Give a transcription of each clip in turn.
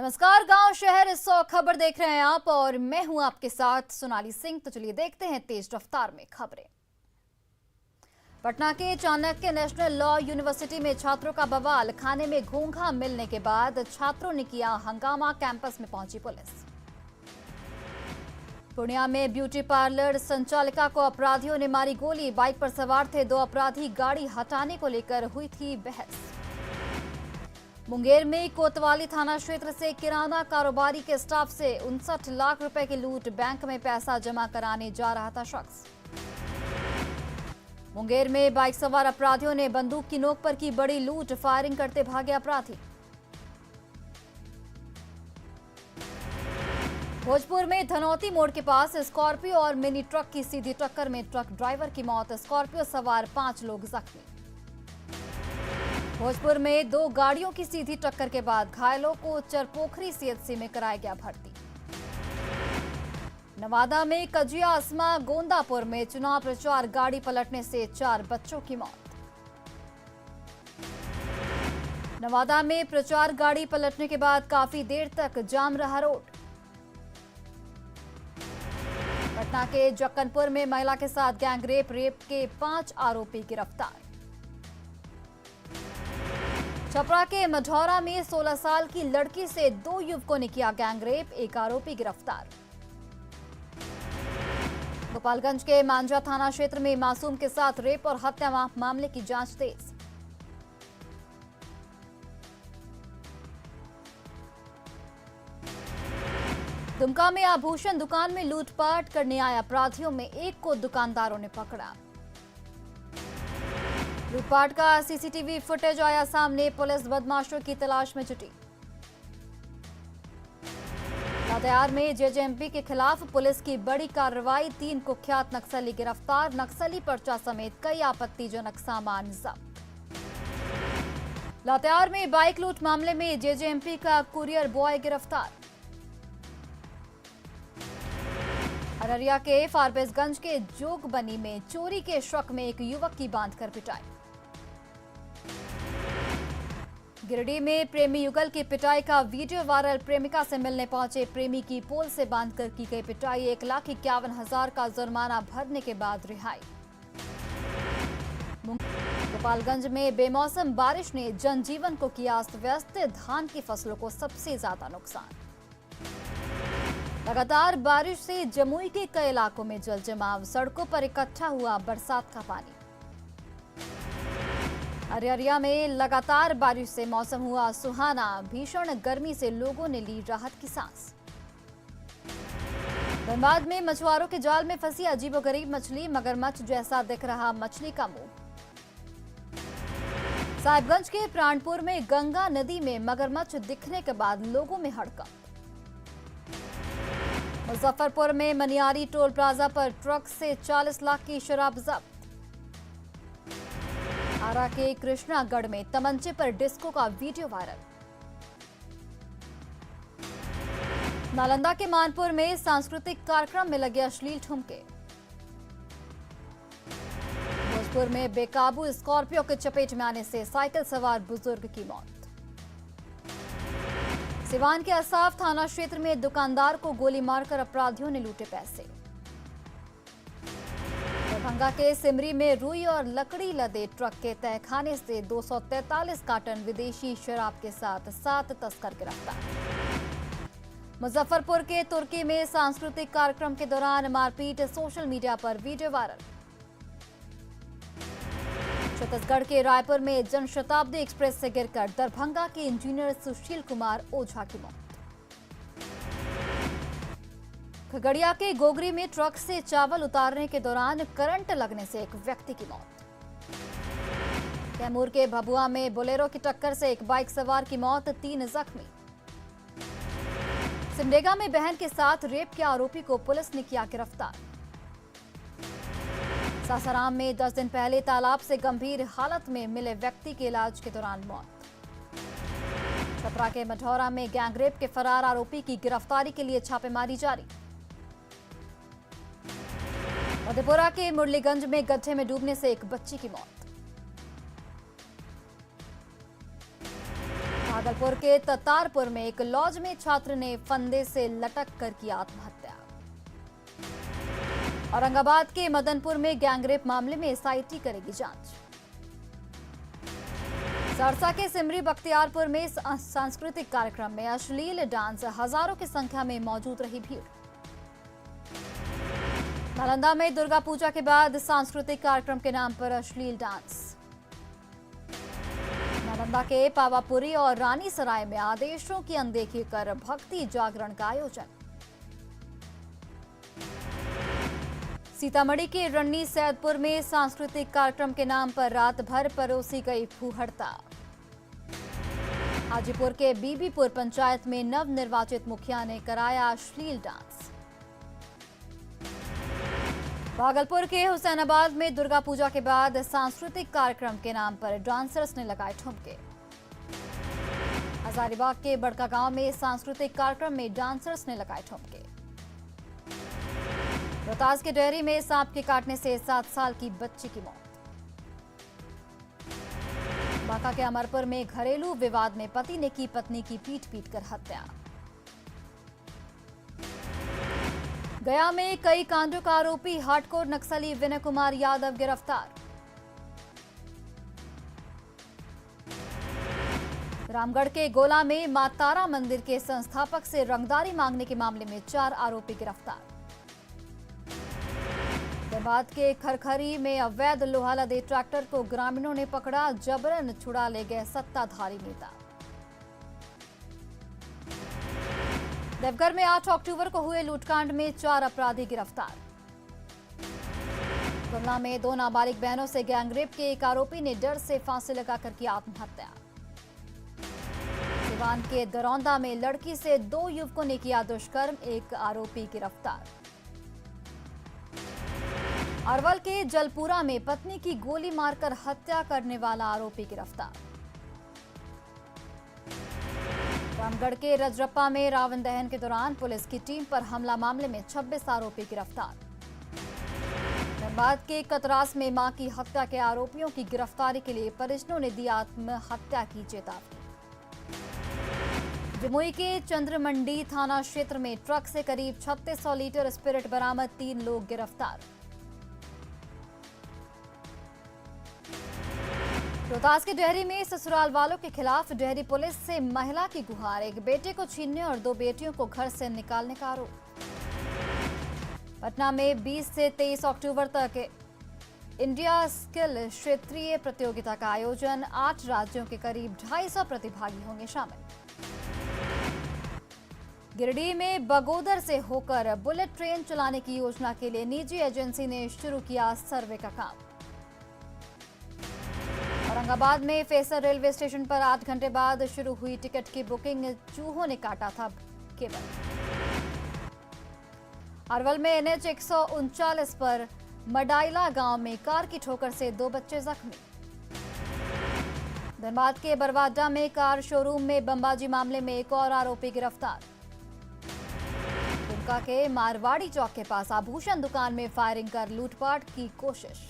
नमस्कार, गांव शहर 100 खबर देख रहे हैं आप और मैं हूं आपके साथ सोनाली सिंह। तो चलिए देखते हैं तेज रफ्तार में खबरें। पटना के चाणक्य नेशनल लॉ यूनिवर्सिटी में छात्रों का बवाल, खाने में घोंघा मिलने के बाद छात्रों ने किया हंगामा, कैंपस में पहुंची पुलिस। पूर्णिया में ब्यूटी पार्लर संचालिका को अपराधियों ने मारी गोली, बाइक पर सवार थे दो अपराधी, गाड़ी हटाने को लेकर हुई थी बहस। मुंगेर में कोतवाली थाना क्षेत्र से किराना कारोबारी के स्टाफ से 59 लाख रुपए की लूट, बैंक में पैसा जमा कराने जा रहा था शख्स। मुंगेर में बाइक सवार अपराधियों ने बंदूक की नोक पर की बड़ी लूट, फायरिंग करते भागे अपराधी। भोजपुर में धनौती मोड़ के पास स्कॉर्पियो और मिनी ट्रक की सीधी टक्कर में ट्रक ड्राइवर की मौत, स्कॉर्पियो सवार 5 लोग जख्मी। भोजपुर में 2 गाड़ियों की सीधी टक्कर के बाद घायलों को चरपोखरी सीएचसी में कराया गया भर्ती। नवादा में कजिया अस्मा गोंदापुर में चुनाव प्रचार, गाड़ी पलटने से 4 बच्चों की मौत। नवादा में प्रचार गाड़ी पलटने के बाद काफी देर तक जाम रहा रोड। पटना के जक्कनपुर में महिला के साथ गैंगरेप, रेप के 5 आरोपी गिरफ्तार। छपरा के मझौरा में 16 साल की लड़की से 2 युवकों ने किया गैंगरेप, 1 आरोपी गिरफ्तार। गोपालगंज के मांझा थाना क्षेत्र में मासूम के साथ रेप और हत्या मामले की जांच तेज। दुमका में आभूषण दुकान में लूटपाट करने आए अपराधियों में 1 को दुकानदारों ने पकड़ा। लूटपाट का सीसीटीवी फुटेज आया सामने, पुलिस बदमाशों की तलाश में जुटी। लातेहार में जेजेएमपी के खिलाफ पुलिस की बड़ी कार्रवाई, 3 कुख्यात नक्सली गिरफ्तार, नक्सली पर्चा समेत कई आपत्तिजनक सामान जब्त। लातेहार में बाइक लूट मामले में जेजेएमपी का कुरियर बॉय गिरफ्तार। अररिया के फारबिसगंज के जोगबनी में चोरी के शक में एक युवक की बांधकर पिटाई। गिरिडीह में प्रेमी युगल की पिटाई का वीडियो वायरल, प्रेमिका से मिलने पहुंचे प्रेमी की पोल से बांधकर की गई पिटाई, 1,51,000 का जुर्माना भरने के बाद रिहाई। गोपालगंज में बेमौसम बारिश ने जनजीवन को किया अस्त व्यस्त, धान की फसलों को सबसे ज्यादा नुकसान। लगातार बारिश से जमुई के कई इलाकों में जल जमाव, सड़कों पर इकट्ठा हुआ बरसात का पानी। अररिया में लगातार बारिश से मौसम हुआ सुहाना, भीषण गर्मी से लोगों ने ली राहत की सांस। धनबाद में मछुआरों के जाल में फंसी अजीबोगरीब मछली, मगरमच्छ जैसा दिख रहा मछली का मुंह। साहिबगंज के प्राणपुर में गंगा नदी में मगरमच्छ दिखने के बाद लोगों में हड़कंप। मुजफ्फरपुर में मनियारी टोल प्लाजा पर ट्रक से 40 लाख की शराब जब्त। आरा के कृष्णागढ़ में तमंचे पर डिस्को का वीडियो वायरल। नालंदा के मानपुर में सांस्कृतिक कार्यक्रम में लगे अश्लील ठुमके। भोजपुर में बेकाबू स्कॉर्पियो के चपेट में आने से साइकिल सवार बुजुर्ग की मौत। सिवान के असाफ थाना क्षेत्र में दुकानदार को गोली मारकर अपराधियों ने लूटे पैसे। दरभंगा के सिमरी में रुई और लकड़ी लदे ट्रक के तहखाने से 243 कार्टन विदेशी शराब के साथ 7 तस्कर गिरफ्तार। मुजफ्फरपुर के तुर्की में सांस्कृतिक कार्यक्रम के दौरान मारपीट, सोशल मीडिया पर वीडियो वायरल। छत्तीसगढ़ के रायपुर में जनशताब्दी एक्सप्रेस से गिरकर दरभंगा के इंजीनियर सुशील कुमार ओझा की मौत। खगड़िया के गोगरी में ट्रक से चावल उतारने के दौरान करंट लगने से एक व्यक्ति की मौत। कैमूर के भभुआ में बोलेरो की टक्कर से एक बाइक सवार की मौत, 3 जख्मी। सिमडेगा में बहन के साथ रेप के आरोपी को पुलिस ने किया गिरफ्तार। सासाराम में 10 दिन पहले तालाब से गंभीर हालत में मिले व्यक्ति की इलाज के दौरान मौत। छपरा के मझौरा में गैंगरेप के फरार आरोपी की गिरफ्तारी के लिए छापेमारी जारी। मधेपुरा के मुरलीगंज में गड्ढे में डूबने से एक बच्ची की मौत। भागलपुर के ततारपुर में एक लॉज में छात्र ने फंदे से लटक कर की आत्महत्या। औरंगाबाद के मदनपुर में गैंगरेप मामले में एसआईटी करेगी जांच। सरसा के सिमरी बख्तियारपुर में सांस्कृतिक कार्यक्रम में अश्लील डांस, हजारों की संख्या में मौजूद रही भीड़। नालंदा में दुर्गा पूजा के बाद सांस्कृतिक कार्यक्रम के नाम पर अश्लील डांस। नालंदा के पावापुरी और रानी सराय में आदेशों की अनदेखी कर भक्ति जागरण का आयोजन। सीतामढ़ी के रन्नी सैदपुर में सांस्कृतिक कार्यक्रम के नाम पर रात भर परोसी गई फूहड़ता। हाजीपुर के बीबीपुर पंचायत में नवनिर्वाचित मुखिया ने कराया अश्लील डांस। भागलपुर के हुसैनाबाद में दुर्गा पूजा के बाद सांस्कृतिक कार्यक्रम के नाम पर डांसर्स ने लगाए ठुमके। हजारीबाग के बड़का गांव में सांस्कृतिक कार्यक्रम में डांसर्स ने लगाए ठुमके। रोहतास के डेयरी में सांप के काटने से 7 साल की बच्ची की मौत। बांका के अमरपुर में घरेलू विवाद में पति ने की पत्नी की पीट कर हत्या। गया में कई कांडों का आरोपी हार्डकोर नक्सली विनय कुमार यादव गिरफ्तार। रामगढ़ के गोला में मां तारा मंदिर के संस्थापक से रंगदारी मांगने के मामले में 4 आरोपी गिरफ्तार। धनबाद के खरखरी में अवैध लोहा लदे ट्रैक्टर को ग्रामीणों ने पकड़ा, जबरन छुड़ा ले गए सत्ताधारी नेता। देवघर में 8 अक्टूबर को हुए लूटकांड में 4 अपराधी गिरफ्तार। गुमला में 2 नाबालिग बहनों से गैंगरेप के एक आरोपी ने डर से फांसी लगाकर की आत्महत्या। सिवान के दरौंदा में लड़की से 2 युवकों ने किया दुष्कर्म, एक आरोपी गिरफ्तार। अरवल के जलपुरा में पत्नी की गोली मारकर हत्या करने वाला आरोपी गिरफ्तार। रामगढ़ के रजरप्पा में रावण दहन के दौरान पुलिस की टीम पर हमला मामले में 26 आरोपी गिरफ्तार। धनबाद के कतरास में मां की हत्या के आरोपियों की गिरफ्तारी के लिए परिजनों ने दी आत्महत्या की चेतावनी। जमुई के चंद्रमंडी थाना क्षेत्र में ट्रक से करीब 3600 लीटर स्पिरिट बरामद, 3 लोग गिरफ्तार। रोहतास के डेहरी में ससुराल वालों के खिलाफ डेहरी पुलिस से महिला की गुहार, एक बेटे को छीनने और 2 बेटियों को घर से निकालने का आरोप। पटना में 20 से 23 अक्टूबर तक इंडिया स्किल क्षेत्रीय प्रतियोगिता का आयोजन, 8 राज्यों के करीब 250 प्रतिभागी होंगे शामिल। गिरिडीह में बगोदर से होकर बुलेट ट्रेन चलाने की योजना के लिए निजी एजेंसी ने शुरू किया सर्वे का काम। औरंगाबाद में फेसर रेलवे स्टेशन पर 8 घंटे बाद शुरू हुई टिकट की बुकिंग, चूहों ने काटा था केबल। अरवल में NH 139 पर मडाइला गांव में कार की ठोकर से 2 बच्चे जख्मी। धनबाद के बरवाडा में कार शोरूम में बमबाजी मामले में एक और आरोपी गिरफ्तार। दुमका के मारवाड़ी चौक के पास आभूषण दुकान में फायरिंग कर लूटपाट की कोशिश।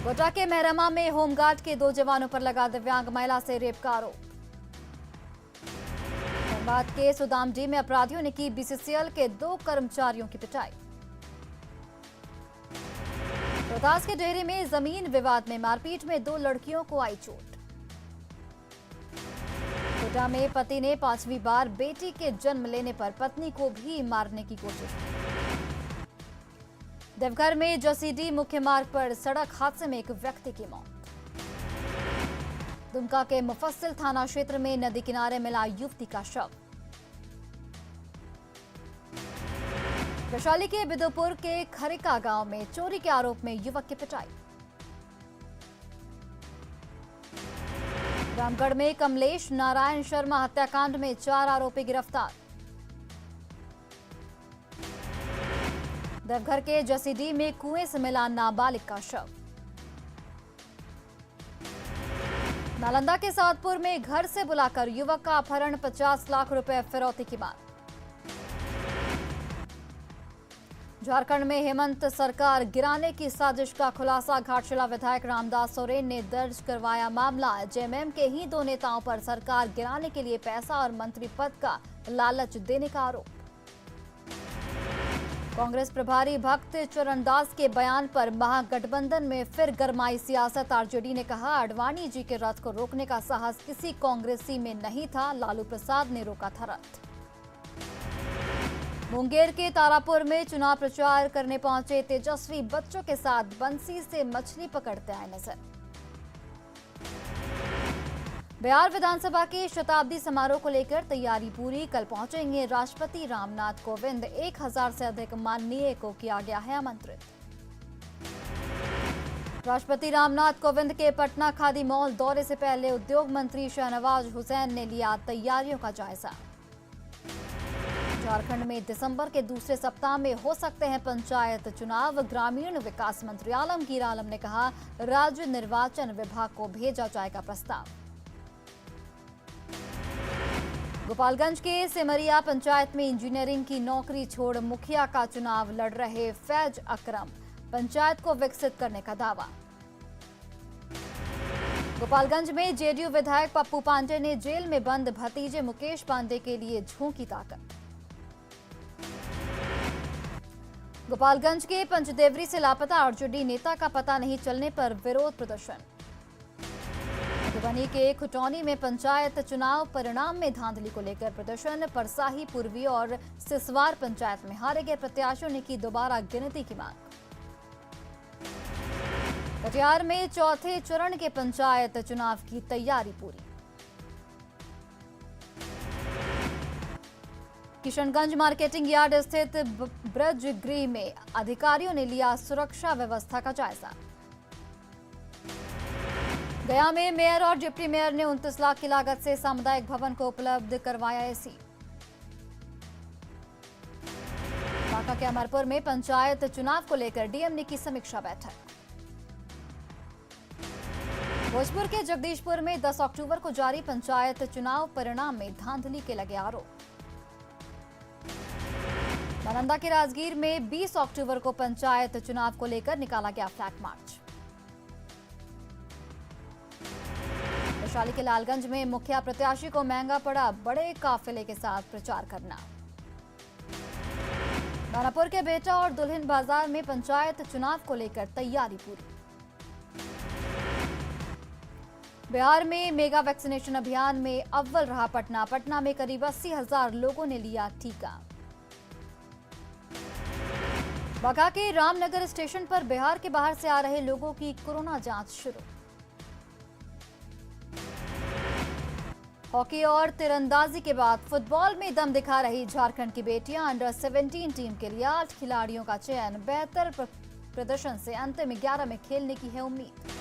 गोड्डा के मेहरमा में होमगार्ड के 2 जवानों पर लगा दिव्यांग महिला से रेप का आरोप। धनबाद के सुदामडी में अपराधियों ने की BCCL के 2 कर्मचारियों की पिटाई। रोहतास के डेहरी में जमीन विवाद में मारपीट में 2 लड़कियों को आई चोट। गोड्डा में पति ने 5वीं बार बेटी के जन्म लेने पर पत्नी को भी मारने की कोशिश की। देवघर में जसीडीह मुख्य मार्ग पर सड़क हादसे में एक व्यक्ति की मौत। दुमका के मुफस्सिल थाना क्षेत्र में नदी किनारे मिला युवती का शव। वैशाली के बिदुपुर के खरिका गांव में चोरी के आरोप में युवक की पिटाई। रामगढ़ में कमलेश नारायण शर्मा हत्याकांड में 4 आरोपी गिरफ्तार। देवघर के जसीडीह में कुएं से मिला नाबालिग का शव। नालंदा के सादपुर में घर से बुलाकर युवक का अपहरण, 50 लाख रुपए फिरौती की मांग। झारखंड में हेमंत सरकार गिराने की साजिश का खुलासा। घाटशिला विधायक रामदास सोरेन ने दर्ज करवाया मामला। जेएमएम के ही दो नेताओं पर सरकार गिराने के लिए पैसा और मंत्री पद का लालच देने का आरोप। कांग्रेस प्रभारी भक्त चरणदास के बयान पर महागठबंधन में फिर गरमाई सियासत। आरजेडी ने कहा, आडवाणी जी के रथ को रोकने का साहस किसी कांग्रेसी में नहीं था, लालू प्रसाद ने रोका था रथ। मुंगेर के तारापुर में चुनाव प्रचार करने पहुंचे तेजस्वी बच्चों के साथ बंसी से मछली पकड़ते आए नजर। बिहार विधानसभा के शताब्दी समारोह को लेकर तैयारी पूरी। कल पहुंचेंगे राष्ट्रपति रामनाथ कोविंद। 1000 से अधिक माननीय को किया गया है आमंत्रित। राष्ट्रपति रामनाथ कोविंद के पटना खादी मॉल दौरे से पहले उद्योग मंत्री शहनवाज हुसैन ने लिया तैयारियों का जायजा। झारखंड में दिसंबर के दूसरे सप्ताह में हो सकते हैं पंचायत चुनाव। ग्रामीण विकास मंत्री आलमगीर आलम ने कहा, राज्य निर्वाचन विभाग को भेजा जाएगा प्रस्ताव। गोपालगंज के सिमरिया पंचायत में इंजीनियरिंग की नौकरी छोड़ मुखिया का चुनाव लड़ रहे फैज अकरम, पंचायत को विकसित करने का दावा। गोपालगंज में जेडीयू विधायक पप्पू पांडे ने जेल में बंद भतीजे मुकेश पांडे के लिए झोंकी ताकत। गोपालगंज के पंचदेवरी से लापता आरजेडी नेता का पता नहीं चलने पर विरोध प्रदर्शन। मधुबनी के खुटौनी में पंचायत चुनाव परिणाम में धांधली को लेकर प्रदर्शन। परसाही, पूर्वी और सिसवार पंचायत में हारे गए प्रत्याशियों ने की दोबारा गिनती की मांग। कटिहार में चौथे चरण के पंचायत चुनाव की तैयारी पूरी। किशनगंज मार्केटिंग यार्ड स्थित ब्रज गृह में अधिकारियों ने लिया सुरक्षा व्यवस्था का जायजा। गया में मेयर और डिप्टी मेयर ने 29 लाख की लागत से सामुदायिक भवन को उपलब्ध करवाया एसी। बांका के अमरपुर में पंचायत चुनाव को लेकर डीएम ने की समीक्षा बैठक। भोजपुर के जगदीशपुर में 10 अक्टूबर को जारी पंचायत चुनाव परिणाम में धांधली के लगे आरोप। नालंदा के राजगीर में 20 अक्टूबर को पंचायत चुनाव को लेकर निकाला गया फ्लैग मार्च। वैशाली के लालगंज में मुखिया प्रत्याशी को महंगा पड़ा बड़े काफिले के साथ प्रचार करना। दानापुर के बेटा और दुल्हिन बाजार में पंचायत चुनाव को लेकर तैयारी पूरी। बिहार में मेगा वैक्सीनेशन अभियान में अव्वल रहा पटना। पटना में करीब 80,000 लोगों ने लिया टीका। बांका के रामनगर स्टेशन पर बिहार के बाहर से आ रहे लोगों की कोरोना जांच शुरू। हॉकी और तीरंदाजी के बाद फुटबॉल में दम दिखा रही झारखंड की बेटियां। अंडर 17 टीम के लिए 8 खिलाड़ियों का चयन। बेहतर प्रदर्शन से अंतिम 11 में खेलने की है उम्मीद।